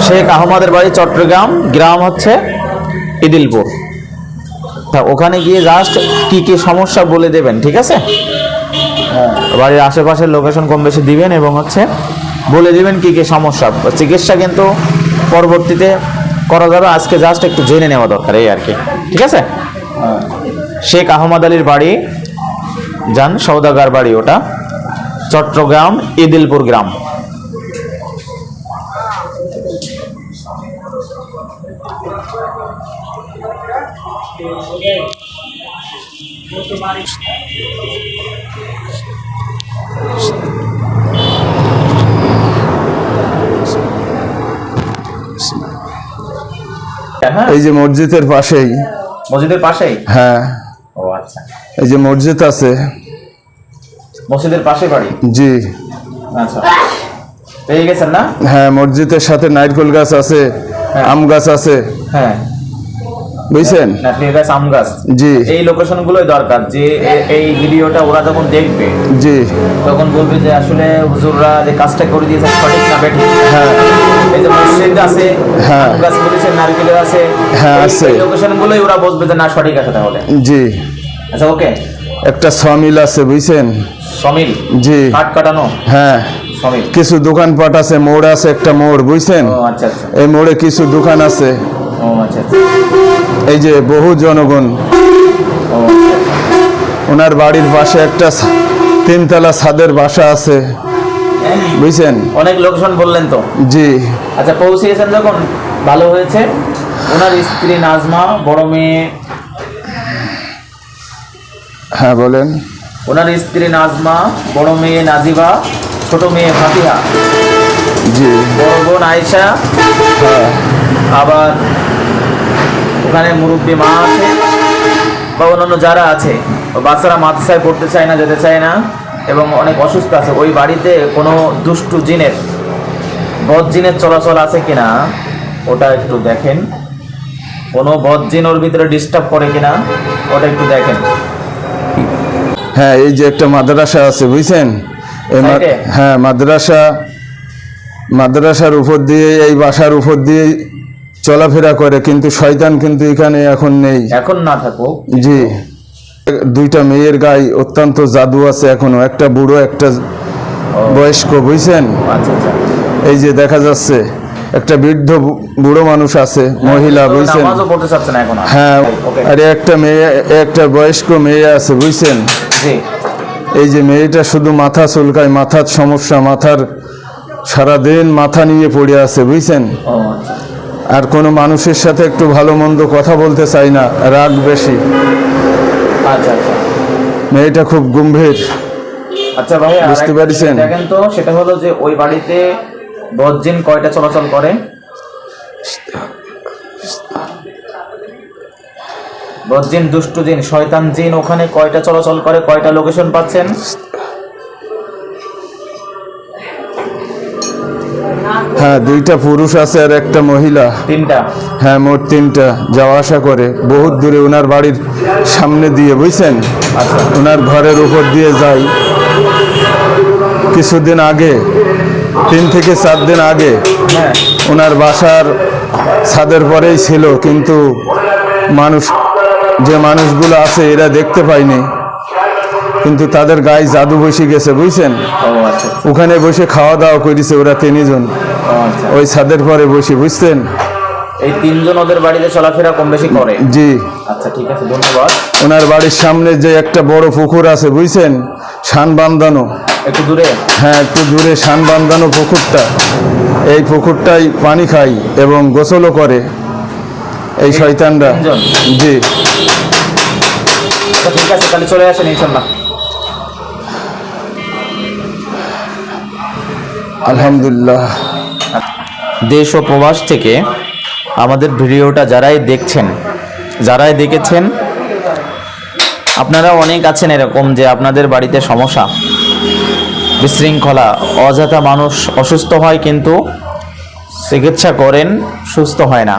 শেখ আহমদের বাড়ি চট্টগ্রাম, গ্রাম হচ্ছে ইদিলপুর। ওখানে গিয়ে জাস্ট কি কি সমস্যা বলে দেবেন, ঠিক আছে? বাড়ির আশেপাশের লোকেশন কম বেশি দিবেন এবং হচ্ছে বলে দিবেন কি কি সমস্যা। চিকিৎসা কিন্তু পরবর্তীতে করা যাবে, আজকে জাস্ট একটু জেনে নেওয়া দরকার, এই আর কি, ঠিক আছে? শেখ আহমদ আলীর বাড়ি যান, সৌদাগার বাড়ি, ওটা চট্টগ্রাম ইদিলপুর গ্রাম। এই যে মসজিদের পাশেই। মসজিদের পাশেই? হ্যাঁ। ও আচ্ছা, এই যে মসজিদ আছে, মসজিদের পাশে বাড়ি? জি। আচ্ছা, পেয়ে গেছেন না? হ্যাঁ, মসজিদের সাথে নারকেল গাছ আছে, আম গাছ আছে। হ্যাঁ, বুঝছেন? নারকেল গাছ, আম গাছ। জি। এই লোকেশন গুলোই দরকার, যে এই ভিডিওটা ওরা যখন দেখবে, জি, তখন বলবে যে আসলে হুজুররা যে কাজটা করে দিয়েছে সঠিক না বেঠিক। হ্যাঁ, এই যে মসজিদ আছে, হ্যাঁ, আম গাছ বলেছে, নারকেল আছে, হ্যাঁ আছে, এই লোকেশন গুলোই ওরা বুঝবে যে না সঠিক আছে তাহলে। জি। আচ্ছা, ওকে। একটা সমিল আছে, বুঝছেন? সমিল? জি। কাট কাটানো? হ্যাঁ, সমিল। কিছু দোকানপাট আছে, মোড় আছে, একটা মোড়, বুঝছেন? ও আচ্ছা আচ্ছা। এই মোড়ে কিছু দোকান আছে। ও আচ্ছা আচ্ছা। এই যে বহু জনগণ। ওনার বাড়ির পাশে একটা 3 তলা ছাদের বাসা আছে, বুঝছেন? অনেক লোকেশন বললেন তো। জি। আচ্ছা, পৌঁছিয়েছেন যখন ভালো হয়েছে। ওনার স্ত্রী নাজমা, বড় মেয়ে? হ্যাঁ বলেন। ওনার স্ত্রী নাজমা, বড় মেয়ে নাজিবা, ছোট মেয়ে ফাতিহা, জি, বড় বোন আয়েশা, হ্যাঁ, আবার ওখানে মুরব্বী মা আছে বা অন্যান্য যারা আছে। বাচ্চারা মাদ্রাসায় পড়তে চায় না, যেতে চায় না এবং অনেক অসুস্থ আছে। ওই বাড়িতে কোনো দুষ্টু জিনের, বদ জিনের চলাচল আছে কিনা ওটা একটু দেখেন। কোনো বদ জিন ওর ভিতরে ডিস্টার্ব করে কিনা ওটা একটু দেখেন। হ্যাঁ, এই যে একটা মাদ্রাসা আছে, বুঝছেন? হ্যাঁ, মাদ্রাসার উপর দিয়ে, এই বাসার উপর দিয়ে চলাফেরা করে, কিন্তু শয়তান কিন্তু এখানে এখন নেই। এখন না থাকুক। জি। 2টা মেয়ের গায়ে অত্যন্ত জাদু আছে এখনো, একটা বুড়ো, একটা বয়স্ক, বুঝছেন? আচ্ছা আচ্ছা। এই যে দেখা যাচ্ছে একটা বৃদ্ধ বুড়ো মানুষ আছে, মহিলা, বুঝছেন? হ্যাঁ, আর একটা মেয়ে, একটা বয়স্ক মেয়ে আছে, বুঝছেন? এই যে মেয়েটা শুধু মাথা চুলকায়, মাথার সমস্যা, মাথার সারাদিন মাথা নিয়ে পড়ে আছে, বুঝছেন? আর কোনো মানুষের সাথে একটু ভালো মন্দ কথা বলতে চাই না, রাগ বেশি। আচ্ছা আচ্ছা। মেয়েটা খুব গম্ভীর। আচ্ছা ভাই, বুঝতে পারছেন? দেখেন তো, সেটা হলো যে ওই বাড়িতে বদজিন কয়টা চলাচল করে? বদজিন, দুষ্টু জিন, শয়তান জিন ওখানে কয়টা চলাচল করে? কয়টা লোকেশন পাচ্ছেন? হ্যাঁ, 2টা পুরুষ আছে আর একটা মহিলা। 3টা? হ্যাঁ, মোট 3টা যাওয়া আসা করে বহুত দূরে, ওনার বাড়ির সামনে দিয়ে, বুঝছেন? আচ্ছা। ওনার ঘরের উপর দিয়ে যায়। কিছুদিন আগে, 3 থেকে 4 দিন আগে, ওনার বাসার ছাদের পরেই ছিল, কিন্তু যে মানুষগুলো আছে এরা দেখতে পায়নি, কিন্তু তাদের গায়ে জাদু বসে গেছে, বুঝছেন? ওখানে বসে খাওয়া দাওয়া করেছে ওরা 3 জন, ওই ছাদের পরে বসে, বুঝছেন? এই 3 জন ওদের বাড়িতে চলাফেরা কম বেশি করে? জি। আচ্ছা, ঠিক আছে, ধন্যবাদ। ওনার বাড়ির সামনে যে একটা বড় পুকুর আছে, বুঝছেন? শান বান্ধানো, একটু দূরে? হ্যাঁ, একটু দূরে শান বান্ধানো পুকুরটা। এই পুকুরটাই পানি খায় এবং গোসলও করে এই শয়তানরা। জি। ঠিক আছে, তাহলে চলে আসেন ইনশাআল্লাহ। আলহামদুলিল্লাহ। দেশ ও প্রবাস থেকে আমাদের ভিডিওটা যারাই দেখছেন, যারাই দেখেছেন, আপনারা অনেক আছেন এরকম যে আপনাদের বাড়িতে সমস্যা, বিশৃঙ্খলা, অযথা মানুষ অসুস্থ হয় কিন্তু চিকিৎসা করেন, সুস্থ হয় না।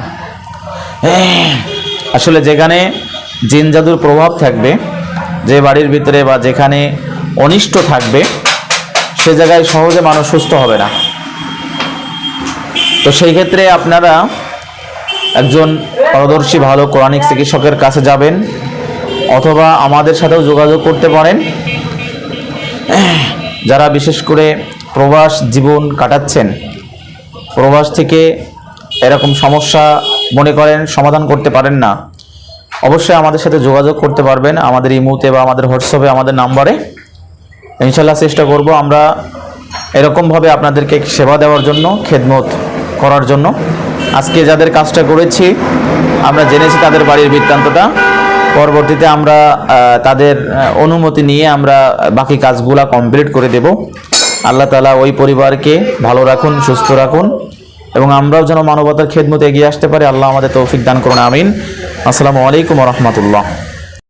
আসলে যেখানে জিন জাদুর প্রভাব থাকবে, যে বাড়ির ভিতরে বা যেখানে অনিষ্ট থাকবে, সে জায়গায় সহজে মানুষ সুস্থ হবে না। তো সেই ক্ষেত্রে আপনারা একজন পারদর্শী ভালো কোরআনিক চিকিৎসকের কাছে যাবেন, অথবা আমাদের সাথেও যোগাযোগ করতে পারেন। যারা বিশেষ করে প্রবাস জীবন কাটাচ্ছেন, প্রবাস থেকে এরকম সমস্যা মনে করেন সমাধান করতে পারেন না, অবশ্যই আমাদের সাথে যোগাযোগ করতে পারবেন আমাদের ইমোতে বা আমাদের হোয়াটসঅ্যাপে আমাদের নাম্বারে। ইনশাল্লাহ চেষ্টা করব আমরা এরকমভাবে আপনাদেরকে সেবা দেওয়ার জন্য, খেদমত করার জন্য। আজকে যাদের কাজটা করেছি আমরা জেনেছি তাদের বাড়ির বৃত্তান্তটা, পরবর্তীতে আমরা তাদের অনুমতি নিয়ে আমরা বাকি কাজগুলা কমপ্লিট করে দেব। আল্লাহ তাআলা ওই পরিবারকে ভালো রাখুন, সুস্থ রাখুন, এবং আমরাও যেন মানবতার খেদমতে এগিয়ে আসতে পারি। আল্লাহ আমাদের তৌফিক দান করুন, আমিন। আসসালামু আলাইকুম ওয়া রাহমাতুল্লাহ।